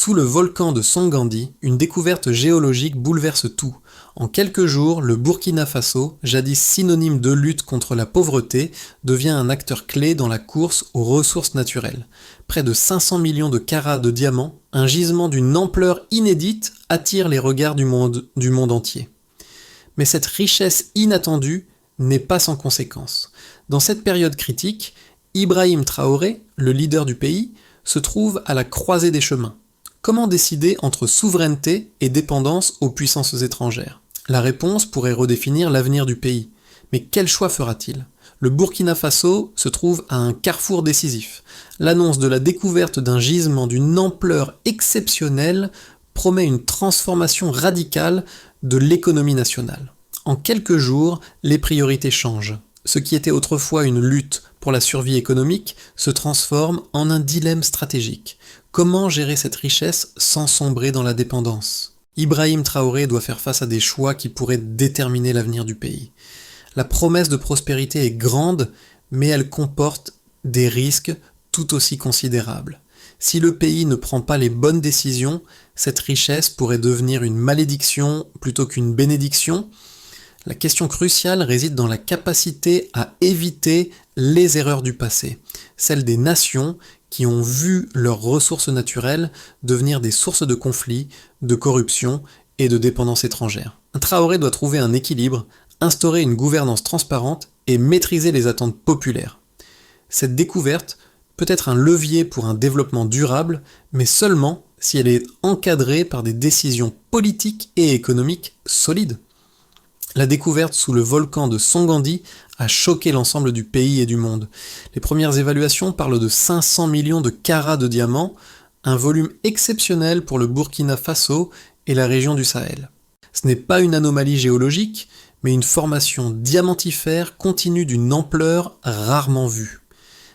Sous le volcan de Songandi, une découverte géologique bouleverse tout. En quelques jours, le Burkina Faso, jadis synonyme de lutte contre la pauvreté, devient un acteur clé dans la course aux ressources naturelles. Près de 500 millions de carats de diamants, un gisement d'une ampleur inédite, attire les regards du monde entier. Mais cette richesse inattendue n'est pas sans conséquences. Dans cette période critique, Ibrahim Traoré, le leader du pays, se trouve à la croisée des chemins. Comment décider entre souveraineté et dépendance aux puissances étrangères ? La réponse pourrait redéfinir l'avenir du pays. Mais quel choix fera-t-il ? Le Burkina Faso se trouve à un carrefour décisif. L'annonce de la découverte d'un gisement d'une ampleur exceptionnelle promet une transformation radicale de l'économie nationale. En quelques jours, les priorités changent. Ce qui était autrefois une lutte pour la survie économique se transforme en un dilemme stratégique. Comment gérer cette richesse sans sombrer dans la dépendance ? Ibrahim Traoré doit faire face à des choix qui pourraient déterminer l'avenir du pays. La promesse de prospérité est grande, mais elle comporte des risques tout aussi considérables. Si le pays ne prend pas les bonnes décisions, cette richesse pourrait devenir une malédiction plutôt qu'une bénédiction. La question cruciale réside dans la capacité à éviter les erreurs du passé, celles des nations qui ont vu leurs ressources naturelles devenir des sources de conflits, de corruption et de dépendance étrangère. Traoré doit trouver un équilibre, instaurer une gouvernance transparente et maîtriser les attentes populaires. Cette découverte peut être un levier pour un développement durable, mais seulement si elle est encadrée par des décisions politiques et économiques solides. La découverte sous le volcan de Songandi a choqué l'ensemble du pays et du monde. Les premières évaluations parlent de 500 millions de carats de diamants, un volume exceptionnel pour le Burkina Faso et la région du Sahel. Ce n'est pas une anomalie géologique, mais une formation diamantifère continue d'une ampleur rarement vue.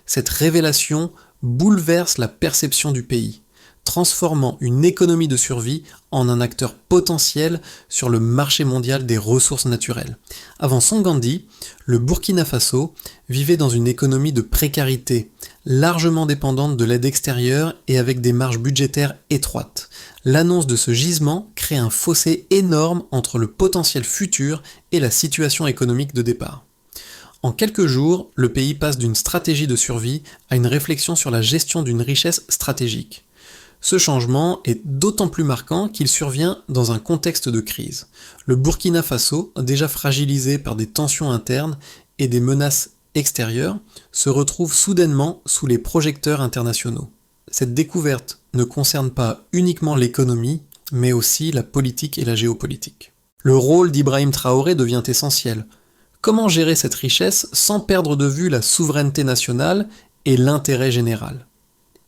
Cette révélation bouleverse la perception du pays, transformant une économie de survie en un acteur potentiel sur le marché mondial des ressources naturelles. Avant Songandi, le Burkina Faso vivait dans une économie de précarité, largement dépendante de l'aide extérieure et avec des marges budgétaires étroites. L'annonce de ce gisement crée un fossé énorme entre le potentiel futur et la situation économique de départ. En quelques jours, le pays passe d'une stratégie de survie à une réflexion sur la gestion d'une richesse stratégique. Ce changement est d'autant plus marquant qu'il survient dans un contexte de crise. Le Burkina Faso, déjà fragilisé par des tensions internes et des menaces extérieures, se retrouve soudainement sous les projecteurs internationaux. Cette découverte ne concerne pas uniquement l'économie, mais aussi la politique et la géopolitique. Le rôle d'Ibrahim Traoré devient essentiel. Comment gérer cette richesse sans perdre de vue la souveraineté nationale et l'intérêt général ?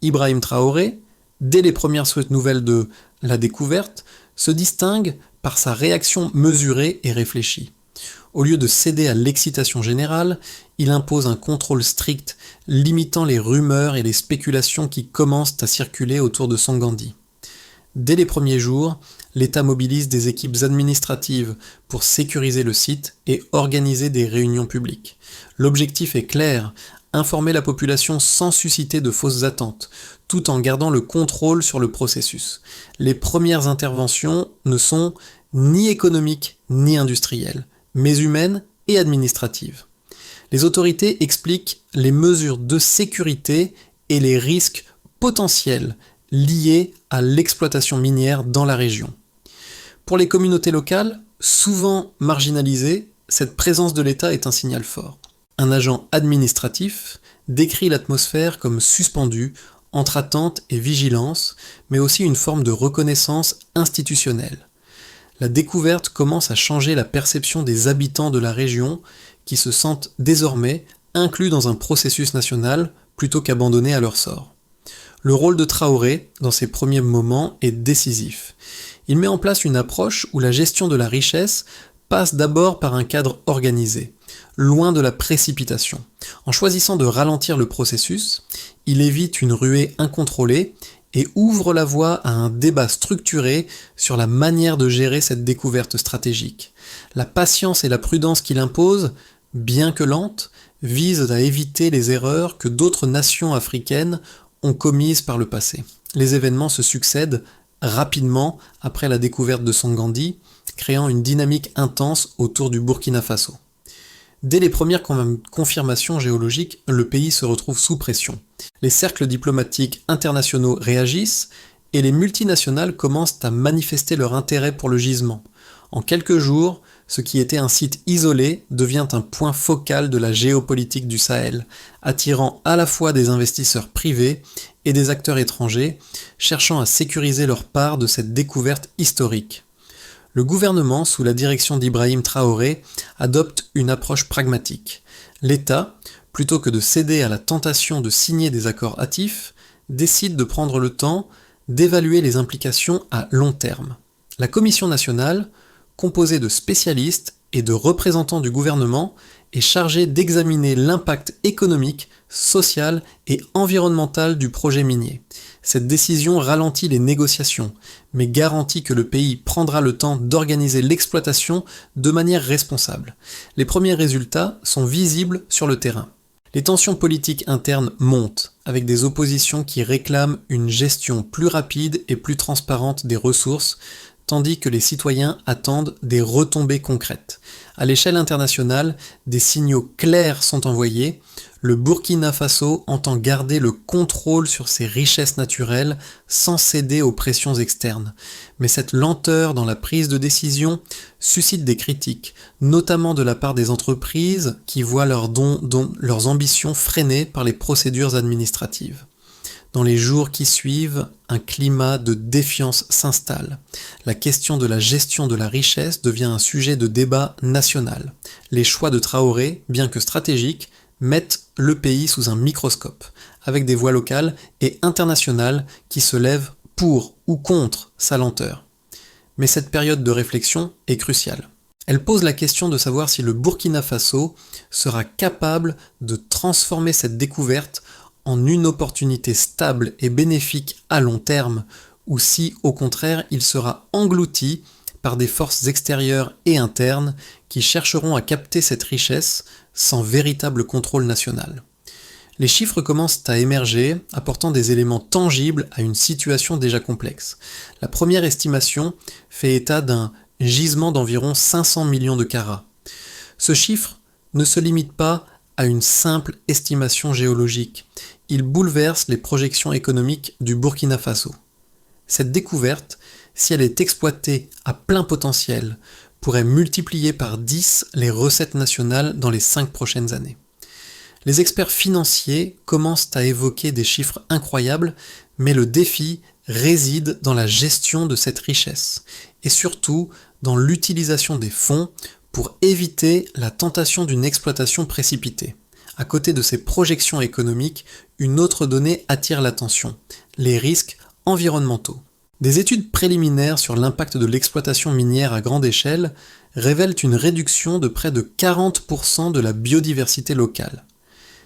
Ibrahim Traoré, dès les premières nouvelles de la découverte, se distingue par sa réaction mesurée et réfléchie. Au lieu de céder à l'excitation générale, il impose un contrôle strict, limitant les rumeurs et les spéculations qui commencent à circuler autour de Songandi. Dès les premiers jours, l'État mobilise des équipes administratives pour sécuriser le site et organiser des réunions publiques. L'objectif est clair, informer la population sans susciter de fausses attentes, tout en gardant le contrôle sur le processus. Les premières interventions ne sont ni économiques ni industrielles, mais humaines et administratives. Les autorités expliquent les mesures de sécurité et les risques potentiels liés à l'exploitation minière dans la région. Pour les communautés locales, souvent marginalisées, cette présence de l'État est un signal fort. Un agent administratif décrit l'atmosphère comme suspendue entre attente et vigilance, mais aussi une forme de reconnaissance institutionnelle. La découverte commence à changer la perception des habitants de la région qui se sentent désormais inclus dans un processus national plutôt qu'abandonnés à leur sort. Le rôle de Traoré, dans ces premiers moments, est décisif. Il met en place une approche où la gestion de la richesse passe d'abord par un cadre organisé, loin de la précipitation. En choisissant de ralentir le processus, il évite une ruée incontrôlée et ouvre la voie à un débat structuré sur la manière de gérer cette découverte stratégique. La patience et la prudence qu'il impose, bien que lentes, visent à éviter les erreurs que d'autres nations africaines ont commises par le passé. les événements se succèdent rapidement après la découverte de Songandi, créant une dynamique intense autour du Burkina Faso. Dès les premières confirmations géologiques, le pays se retrouve sous pression. Les cercles diplomatiques internationaux réagissent et les multinationales commencent à manifester leur intérêt pour le gisement. En quelques jours, ce qui était un site isolé devient un point focal de la géopolitique du Sahel, attirant à la fois des investisseurs privés et des acteurs étrangers, cherchant à sécuriser leur part de cette découverte historique. Le gouvernement, sous la direction d'Ibrahim Traoré, adopte une approche pragmatique. L'État, plutôt que de céder à la tentation de signer des accords hâtifs, décide de prendre le temps d'évaluer les implications à long terme. La Commission nationale, composée de spécialistes et de représentants du gouvernement, est chargée d'examiner l'impact économique, social et environnemental du projet minier. Cette décision ralentit les négociations, mais garantit que le pays prendra le temps d'organiser l'exploitation de manière responsable. Les premiers résultats sont visibles sur le terrain. Les tensions politiques internes montent, avec des oppositions qui réclament une gestion plus rapide et plus transparente des ressources, tandis que les citoyens attendent des retombées concrètes. À l'échelle internationale, des signaux clairs sont envoyés. Le Burkina Faso entend garder le contrôle sur ses richesses naturelles sans céder aux pressions externes. Mais cette lenteur dans la prise de décision suscite des critiques, notamment de la part des entreprises qui voient leurs ambitions freinées par les procédures administratives. Dans les jours qui suivent, un climat de défiance s'installe. La question de la gestion de la richesse devient un sujet de débat national. Les choix de Traoré, bien que stratégiques, mettent le pays sous un microscope, avec des voix locales et internationales qui se lèvent pour ou contre sa lenteur. Mais cette période de réflexion est cruciale. Elle pose la question de savoir si le Burkina Faso sera capable de transformer cette découverte en une opportunité stable et bénéfique à long terme, ou si, au contraire, il sera englouti par des forces extérieures et internes qui chercheront à capter cette richesse sans véritable contrôle national. Les chiffres commencent à émerger, apportant des éléments tangibles à une situation déjà complexe. La première estimation fait état d'un gisement d'environ 500 millions de carats. Ce chiffre ne se limite pas à une simple estimation géologique. Il bouleverse les projections économiques du Burkina Faso. Cette découverte, si elle est exploitée à plein potentiel, pourrait multiplier par 10 les recettes nationales dans les 5 prochaines années. Les experts financiers commencent à évoquer des chiffres incroyables, mais le défi réside dans la gestion de cette richesse, et surtout dans l'utilisation des fonds pour éviter la tentation d'une exploitation précipitée. À côté de ces projections économiques, une autre donnée attire l'attention, les risques environnementaux. Des études préliminaires sur l'impact de l'exploitation minière à grande échelle révèlent une réduction de près de 40% de la biodiversité locale.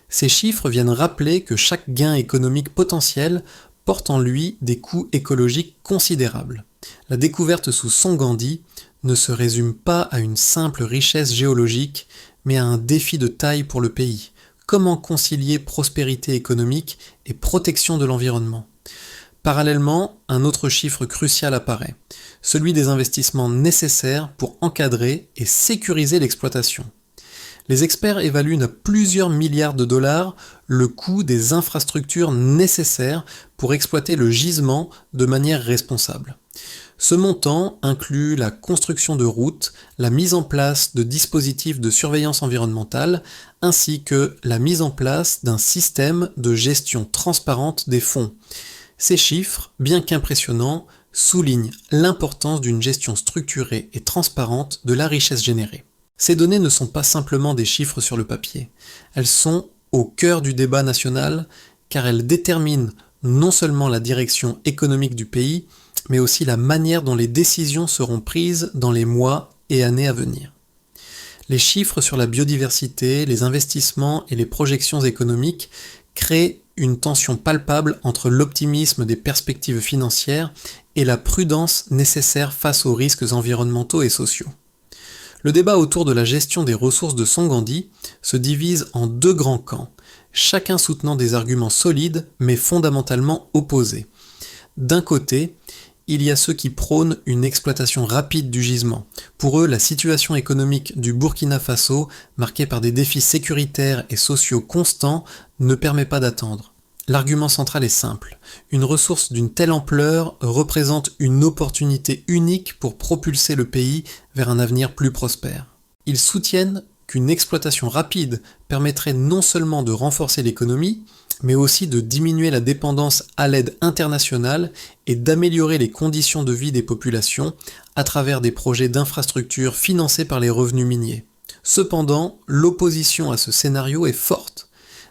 Ces chiffres viennent rappeler que chaque gain économique potentiel porte en lui des coûts écologiques considérables. La découverte sous Songandi ne se résume pas à une simple richesse géologique, mais à un défi de taille pour le pays. Comment concilier prospérité économique et protection de l'environnement ? Parallèlement, un autre chiffre crucial apparaît, celui des investissements nécessaires pour encadrer et sécuriser l'exploitation. Les experts évaluent à plusieurs milliards de dollars le coût des infrastructures nécessaires pour exploiter le gisement de manière responsable. Ce montant inclut la construction de routes, la mise en place de dispositifs de surveillance environnementale, ainsi que la mise en place d'un système de gestion transparente des fonds. Ces chiffres, bien qu'impressionnants, soulignent l'importance d'une gestion structurée et transparente de la richesse générée. Ces données ne sont pas simplement des chiffres sur le papier, elles sont au cœur du débat national car elles déterminent non seulement la direction économique du pays, mais aussi la manière dont les décisions seront prises dans les mois et années à venir. Les chiffres sur la biodiversité, les investissements et les projections économiques créent une tension palpable entre l'optimisme des perspectives financières et la prudence nécessaire face aux risques environnementaux et sociaux. Le débat autour de la gestion des ressources de Songandi se divise en deux grands camps, chacun soutenant des arguments solides mais fondamentalement opposés. D'un côté, il y a ceux qui prônent une exploitation rapide du gisement. Pour eux, la situation économique du Burkina Faso, marquée par des défis sécuritaires et sociaux constants, ne permet pas d'attendre. L'argument central est simple. Une ressource d'une telle ampleur représente une opportunité unique pour propulser le pays vers un avenir plus prospère. Ils soutiennent qu'une exploitation rapide permettrait non seulement de renforcer l'économie, mais aussi de diminuer la dépendance à l'aide internationale et d'améliorer les conditions de vie des populations à travers des projets d'infrastructures financés par les revenus miniers. Cependant, l'opposition à ce scénario est forte.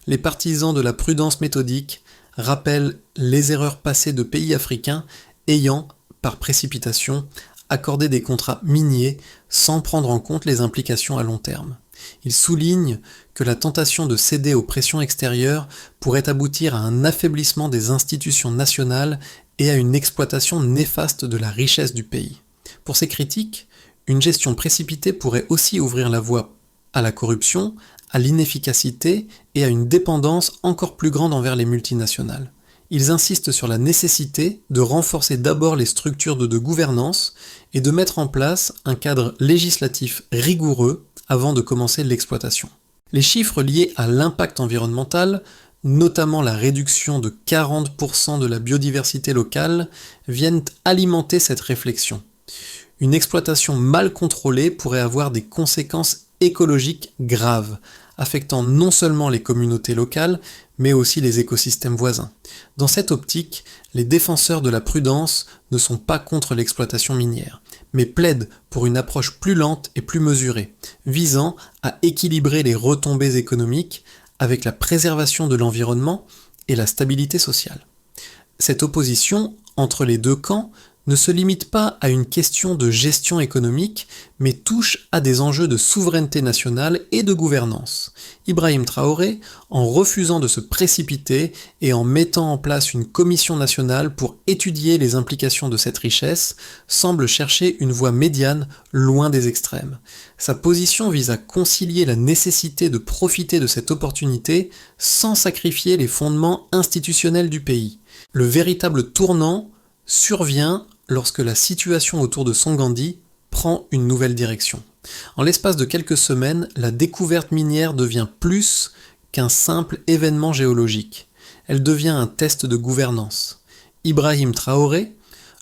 Les partisans de la prudence méthodique rappellent les erreurs passées de pays africains ayant, par précipitation, accordé des contrats miniers sans prendre en compte les implications à long terme. Ils soulignent que la tentation de céder aux pressions extérieures pourrait aboutir à un affaiblissement des institutions nationales et à une exploitation néfaste de la richesse du pays. Pour ces critiques, une gestion précipitée pourrait aussi ouvrir la voie à la corruption, à l'inefficacité et à une dépendance encore plus grande envers les multinationales. Ils insistent sur la nécessité de renforcer d'abord les structures de gouvernance et de mettre en place un cadre législatif rigoureux avant de commencer l'exploitation. Les chiffres liés à l'impact environnemental, notamment la réduction de 40% de la biodiversité locale, viennent alimenter cette réflexion. Une exploitation mal contrôlée pourrait avoir des conséquences écologiques graves, affectant non seulement les communautés locales, mais aussi les écosystèmes voisins. Dans cette optique, les défenseurs de la prudence ne sont pas contre l'exploitation minière, mais plaident pour une approche plus lente et plus mesurée, visant à équilibrer les retombées économiques avec la préservation de l'environnement et la stabilité sociale. Cette opposition entre les deux camps ne se limite pas à une question de gestion économique, mais touche à des enjeux de souveraineté nationale et de gouvernance. Ibrahim Traoré, en refusant de se précipiter et en mettant en place une commission nationale pour étudier les implications de cette richesse, semble chercher une voie médiane loin des extrêmes. Sa position vise à concilier la nécessité de profiter de cette opportunité sans sacrifier les fondements institutionnels du pays. Le véritable tournant survient lorsque la situation autour de Songandi prend une nouvelle direction. En l'espace de quelques semaines, la découverte minière devient plus qu'un simple événement géologique. Elle devient un test de gouvernance. Ibrahim Traoré,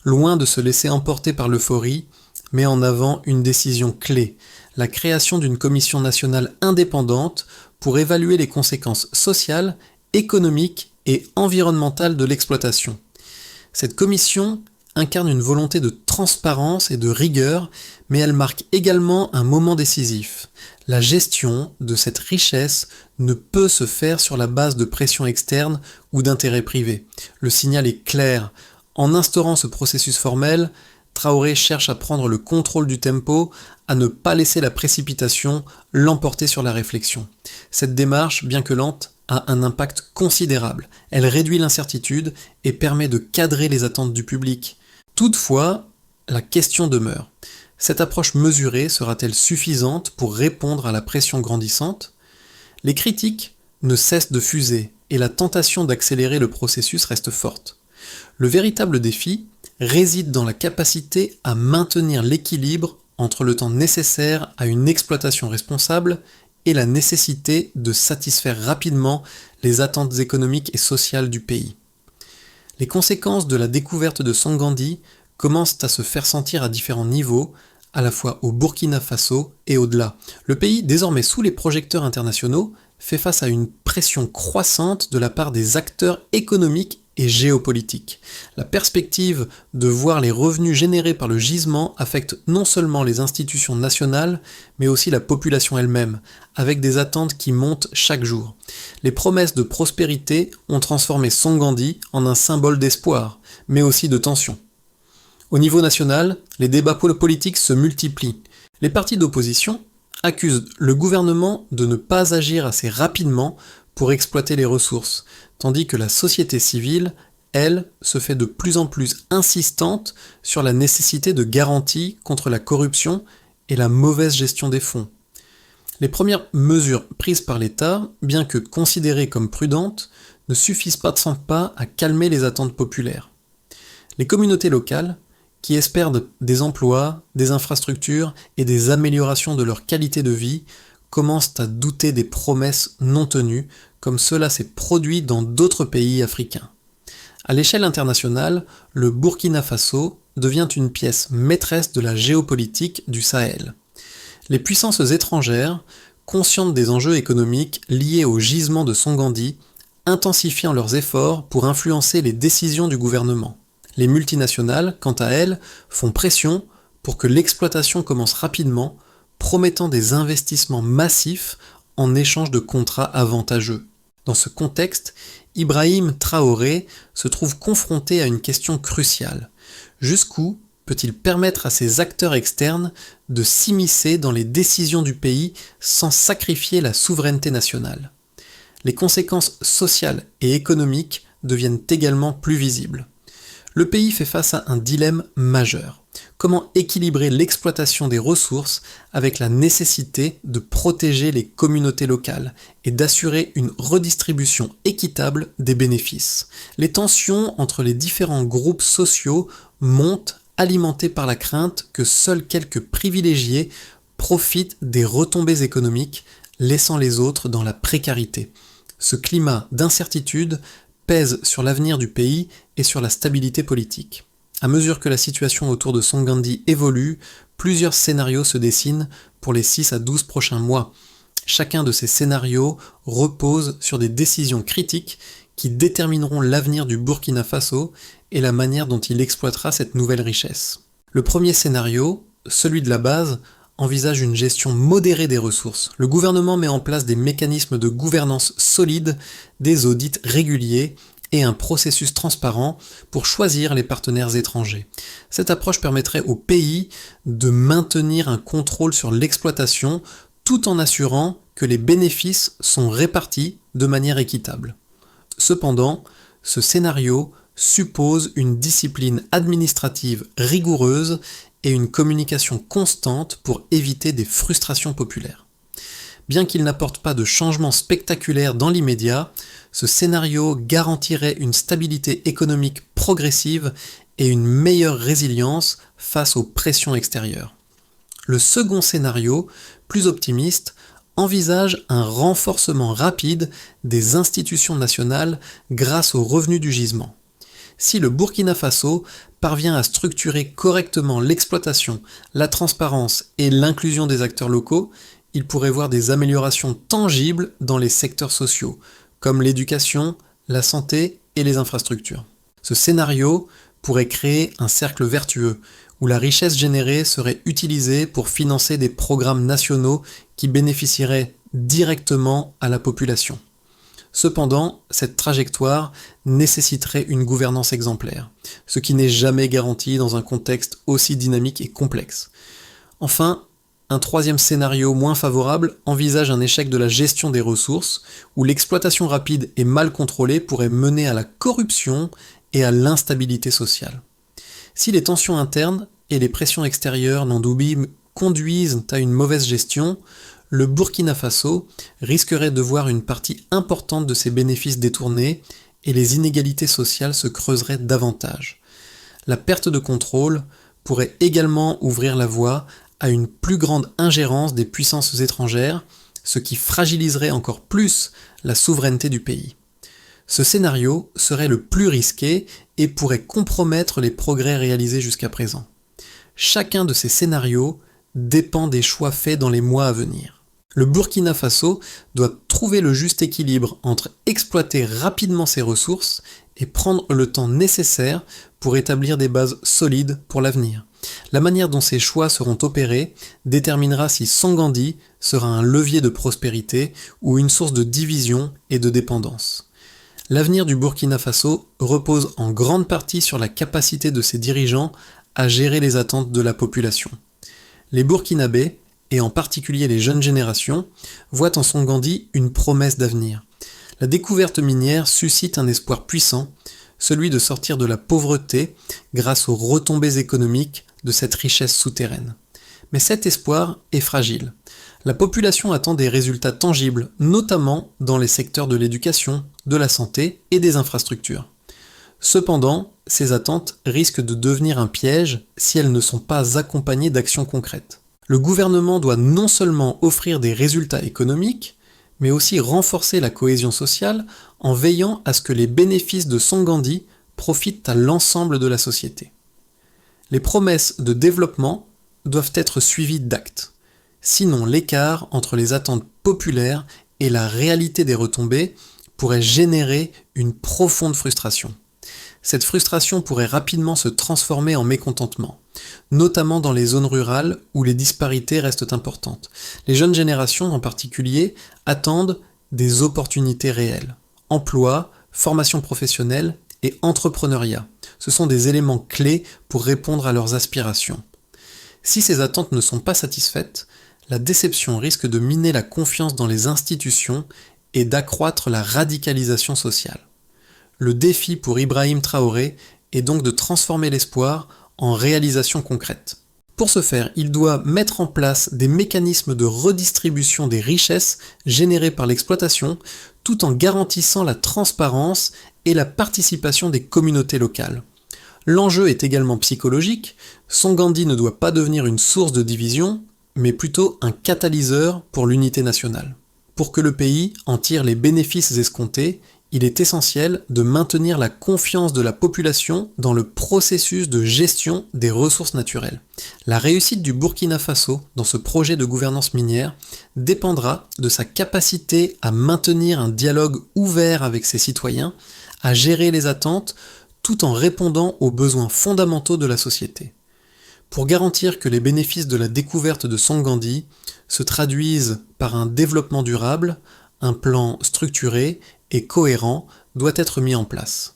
loin de se laisser emporter par l'euphorie, met en avant une décision clé, la création d'une commission nationale indépendante pour évaluer les conséquences sociales, économiques et environnementales de l'exploitation. Cette commission incarne une volonté de transparence et de rigueur, mais elle marque également un moment décisif. La gestion de cette richesse ne peut se faire sur la base de pressions externes ou d'intérêts privés. Le signal est clair. En instaurant ce processus formel, Traoré cherche à prendre le contrôle du tempo, à ne pas laisser la précipitation l'emporter sur la réflexion. Cette démarche, bien que lente, a un impact considérable. Elle réduit l'incertitude et permet de cadrer les attentes du public. Toutefois, la question demeure. Cette approche mesurée sera-t-elle suffisante pour répondre à la pression grandissante ? Les critiques ne cessent de fuser et la tentation d'accélérer le processus reste forte. Le véritable défi réside dans la capacité à maintenir l'équilibre entre le temps nécessaire à une exploitation responsable et la nécessité de satisfaire rapidement les attentes économiques et sociales du pays. Les conséquences de la découverte de Songandi commencent à se faire sentir à différents niveaux, à la fois au Burkina Faso et au-delà. Le pays, désormais sous les projecteurs internationaux, fait face à une pression croissante de la part des acteurs économiques et géopolitiques. La perspective de voir les revenus générés par le gisement affecte non seulement les institutions nationales, mais aussi la population elle-même, avec des attentes qui montent chaque jour. Les promesses de prospérité ont transformé Songandi en un symbole d'espoir, mais aussi de tension. Au niveau national, les débats politiques se multiplient. Les partis d'opposition accusent le gouvernement de ne pas agir assez rapidement pour exploiter les ressources, tandis que la société civile, elle, se fait de plus en plus insistante sur la nécessité de garanties contre la corruption et la mauvaise gestion des fonds. Les premières mesures prises par l'État, bien que considérées comme prudentes, ne suffisent pas à calmer les attentes populaires. Les communautés locales, qui espèrent des emplois, des infrastructures et des améliorations de leur qualité de vie, commencent à douter des promesses non tenues, comme cela s'est produit dans d'autres pays africains. À l'échelle internationale, le Burkina Faso devient une pièce maîtresse de la géopolitique du Sahel. Les puissances étrangères, conscientes des enjeux économiques liés au gisement de Songandi, intensifient leurs efforts pour influencer les décisions du gouvernement. Les multinationales, quant à elles, font pression pour que l'exploitation commence rapidement, promettant des investissements massifs en échange de contrats avantageux. Dans ce contexte, Ibrahim Traoré se trouve confronté à une question cruciale. Jusqu'où peut-il permettre à ces acteurs externes de s'immiscer dans les décisions du pays sans sacrifier la souveraineté nationale ? Les conséquences sociales et économiques deviennent également plus visibles. Le pays fait face à un dilemme majeur. Comment équilibrer l'exploitation des ressources avec la nécessité de protéger les communautés locales et d'assurer une redistribution équitable des bénéfices ? Les tensions entre les différents groupes sociaux montent, alimentées par la crainte que seuls quelques privilégiés profitent des retombées économiques, laissant les autres dans la précarité. Ce climat d'incertitude pèse sur l'avenir du pays et sur la stabilité politique. À mesure que la situation autour de Songandi évolue, plusieurs scénarios se dessinent pour les 6 à 12 prochains mois. Chacun de ces scénarios repose sur des décisions critiques qui détermineront l'avenir du Burkina Faso et la manière dont il exploitera cette nouvelle richesse. Le premier scénario, celui de la base, envisage une gestion modérée des ressources. Le gouvernement met en place des mécanismes de gouvernance solides, des audits réguliers et un processus transparent pour choisir les partenaires étrangers. Cette approche permettrait au pays de maintenir un contrôle sur l'exploitation tout en assurant que les bénéfices sont répartis de manière équitable. Cependant, ce scénario suppose une discipline administrative rigoureuse et une communication constante pour éviter des frustrations populaires. Bien qu'il n'apporte pas de changements spectaculaires dans l'immédiat, ce scénario garantirait une stabilité économique progressive et une meilleure résilience face aux pressions extérieures. Le second scénario, plus optimiste, envisage un renforcement rapide des institutions nationales grâce aux revenus du gisement. Si le Burkina Faso parvient à structurer correctement l'exploitation, la transparence et l'inclusion des acteurs locaux, il pourrait voir des améliorations tangibles dans les secteurs sociaux, comme l'éducation, la santé et les infrastructures. Ce scénario pourrait créer un cercle vertueux, où la richesse générée serait utilisée pour financer des programmes nationaux qui bénéficieraient directement à la population. Cependant, cette trajectoire nécessiterait une gouvernance exemplaire, ce qui n'est jamais garanti dans un contexte aussi dynamique et complexe. Enfin, un troisième scénario moins favorable envisage un échec de la gestion des ressources, où l'exploitation rapide et mal contrôlée pourrait mener à la corruption et à l'instabilité sociale. Si les tensions internes et les pressions extérieures n'Ndoumbi conduisent à une mauvaise gestion, le Burkina Faso risquerait de voir une partie importante de ses bénéfices détournés et les inégalités sociales se creuseraient davantage. La perte de contrôle pourrait également ouvrir la voie à une plus grande ingérence des puissances étrangères, ce qui fragiliserait encore plus la souveraineté du pays. Ce scénario serait le plus risqué et pourrait compromettre les progrès réalisés jusqu'à présent. Chacun de ces scénarios dépend des choix faits dans les mois à venir. Le Burkina Faso doit trouver le juste équilibre entre exploiter rapidement ses ressources et prendre le temps nécessaire pour établir des bases solides pour l'avenir. La manière dont ces choix seront opérés déterminera si Songandi sera un levier de prospérité ou une source de division et de dépendance. L'avenir du Burkina Faso repose en grande partie sur la capacité de ses dirigeants à gérer les attentes de la population. Les Burkinabés, et en particulier les jeunes générations, voient en Songandi une promesse d'avenir. La découverte minière suscite un espoir puissant, celui de sortir de la pauvreté grâce aux retombées économiques de cette richesse souterraine. Mais cet espoir est fragile. La population attend des résultats tangibles, notamment dans les secteurs de l'éducation, de la santé et des infrastructures. Cependant, ces attentes risquent de devenir un piège si elles ne sont pas accompagnées d'actions concrètes. Le gouvernement doit non seulement offrir des résultats économiques, mais aussi renforcer la cohésion sociale en veillant à ce que les bénéfices de Songandi profitent à l'ensemble de la société. Les promesses de développement doivent être suivies d'actes. Sinon, l'écart entre les attentes populaires et la réalité des retombées pourrait générer une profonde frustration. Cette frustration pourrait rapidement se transformer en mécontentement, notamment dans les zones rurales où les disparités restent importantes. Les jeunes générations en particulier attendent des opportunités réelles. Emploi, formation professionnelle et entrepreneuriat. Ce sont des éléments clés pour répondre à leurs aspirations. Si ces attentes ne sont pas satisfaites, la déception risque de miner la confiance dans les institutions et d'accroître la radicalisation sociale. Le défi pour Ibrahim Traoré est donc de transformer l'espoir en réalisation concrète. Pour ce faire, il doit mettre en place des mécanismes de redistribution des richesses générées par l'exploitation, tout en garantissant la transparence et la participation des communautés locales. L'enjeu est également psychologique. Songandi ne doit pas devenir une source de division, mais plutôt un catalyseur pour l'unité nationale. Pour que le pays en tire les bénéfices escomptés, il est essentiel de maintenir la confiance de la population dans le processus de gestion des ressources naturelles. La réussite du Burkina Faso dans ce projet de gouvernance minière dépendra de sa capacité à maintenir un dialogue ouvert avec ses citoyens, à gérer les attentes, tout en répondant aux besoins fondamentaux de la société. Pour garantir que les bénéfices de la découverte de Songandi se traduisent par un développement durable, un plan structuré et cohérent doit être mis en place.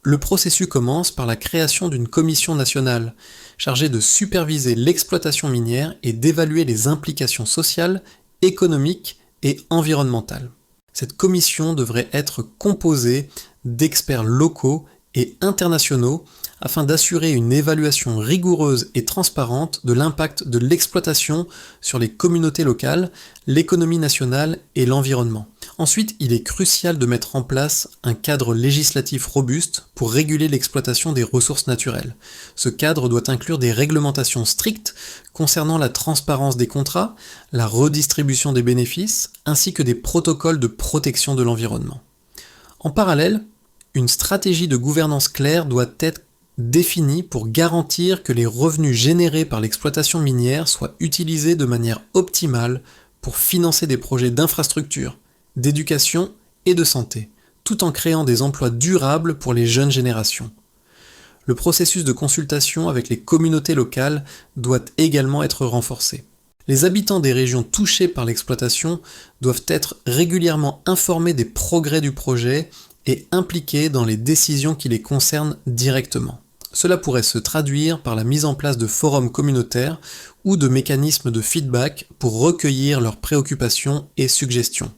Le processus commence par la création d'une commission nationale chargée de superviser l'exploitation minière et d'évaluer les implications sociales, économiques et environnementales. Cette commission devrait être composée d'experts locaux et internationaux afin d'assurer une évaluation rigoureuse et transparente de l'impact de l'exploitation sur les communautés locales, l'économie nationale et l'environnement. Ensuite, il est crucial de mettre en place un cadre législatif robuste pour réguler l'exploitation des ressources naturelles. Ce cadre doit inclure des réglementations strictes concernant la transparence des contrats, la redistribution des bénéfices, ainsi que des protocoles de protection de l'environnement. En parallèle, une stratégie de gouvernance claire doit être définie pour garantir que les revenus générés par l'exploitation minière soient utilisés de manière optimale pour financer des projets d'infrastructure, d'éducation et de santé, tout en créant des emplois durables pour les jeunes générations. Le processus de consultation avec les communautés locales doit également être renforcé. Les habitants des régions touchées par l'exploitation doivent être régulièrement informés des progrès du projet et impliqués dans les décisions qui les concernent directement. Cela pourrait se traduire par la mise en place de forums communautaires ou de mécanismes de feedback pour recueillir leurs préoccupations et suggestions.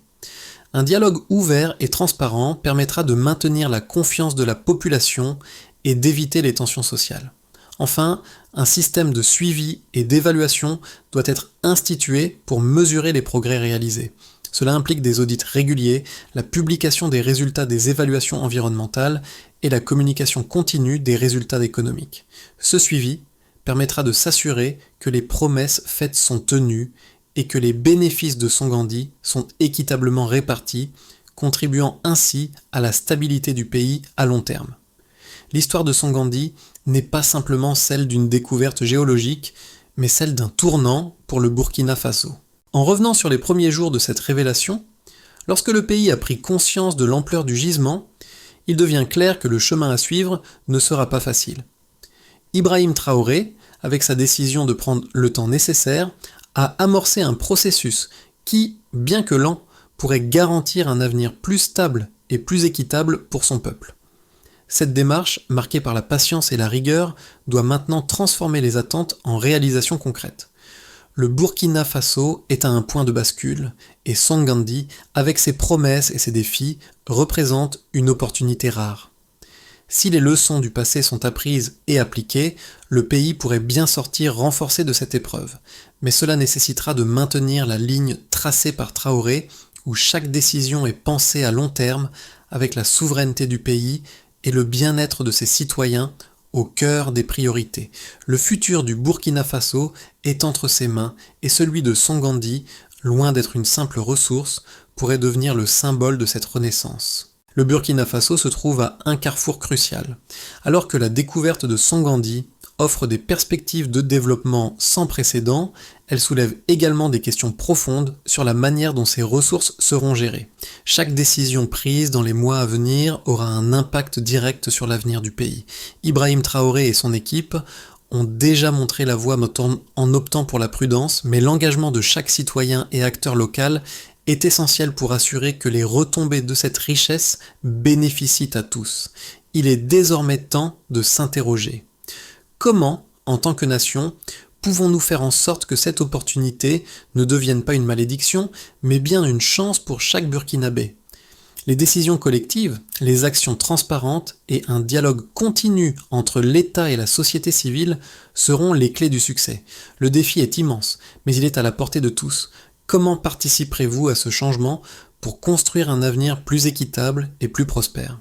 Un dialogue ouvert et transparent permettra de maintenir la confiance de la population et d'éviter les tensions sociales. Enfin, un système de suivi et d'évaluation doit être institué pour mesurer les progrès réalisés. Cela implique des audits réguliers, la publication des résultats des évaluations environnementales et la communication continue des résultats économiques. Ce suivi permettra de s'assurer que les promesses faites sont tenues et que les bénéfices de Songandi sont équitablement répartis, contribuant ainsi à la stabilité du pays à long terme. L'histoire de Songandi n'est pas simplement celle d'une découverte géologique, mais celle d'un tournant pour le Burkina Faso. En revenant sur les premiers jours de cette révélation, lorsque le pays a pris conscience de l'ampleur du gisement, il devient clair que le chemin à suivre ne sera pas facile. Ibrahim Traoré, avec sa décision de prendre le temps nécessaire, a amorcé un processus qui, bien que lent, pourrait garantir un avenir plus stable et plus équitable pour son peuple. Cette démarche, marquée par la patience et la rigueur, doit maintenant transformer les attentes en réalisations concrètes. Le Burkina Faso est à un point de bascule et Songandi, avec ses promesses et ses défis, représente une opportunité rare. Si les leçons du passé sont apprises et appliquées, le pays pourrait bien sortir renforcé de cette épreuve. Mais cela nécessitera de maintenir la ligne tracée par Traoré, où chaque décision est pensée à long terme, avec la souveraineté du pays et le bien-être de ses citoyens au cœur des priorités. Le futur du Burkina Faso est entre ses mains et celui de Songandi, loin d'être une simple ressource, pourrait devenir le symbole de cette renaissance. Le Burkina Faso se trouve à un carrefour crucial. Alors que la découverte de Songandi offre des perspectives de développement sans précédent, elle soulève également des questions profondes sur la manière dont ces ressources seront gérées. Chaque décision prise dans les mois à venir aura un impact direct sur l'avenir du pays. Ibrahim Traoré et son équipe ont déjà montré la voie en optant pour la prudence, mais l'engagement de chaque citoyen et acteur local est essentiel pour assurer que les retombées de cette richesse bénéficient à tous. Il est désormais temps de s'interroger. Comment, en tant que nation, pouvons-nous faire en sorte que cette opportunité ne devienne pas une malédiction, mais bien une chance pour chaque Burkinabé ? Les décisions collectives, les actions transparentes et un dialogue continu entre l'État et la société civile seront les clés du succès. Le défi est immense, mais il est à la portée de tous. Comment participerez-vous à ce changement pour construire un avenir plus équitable et plus prospère ?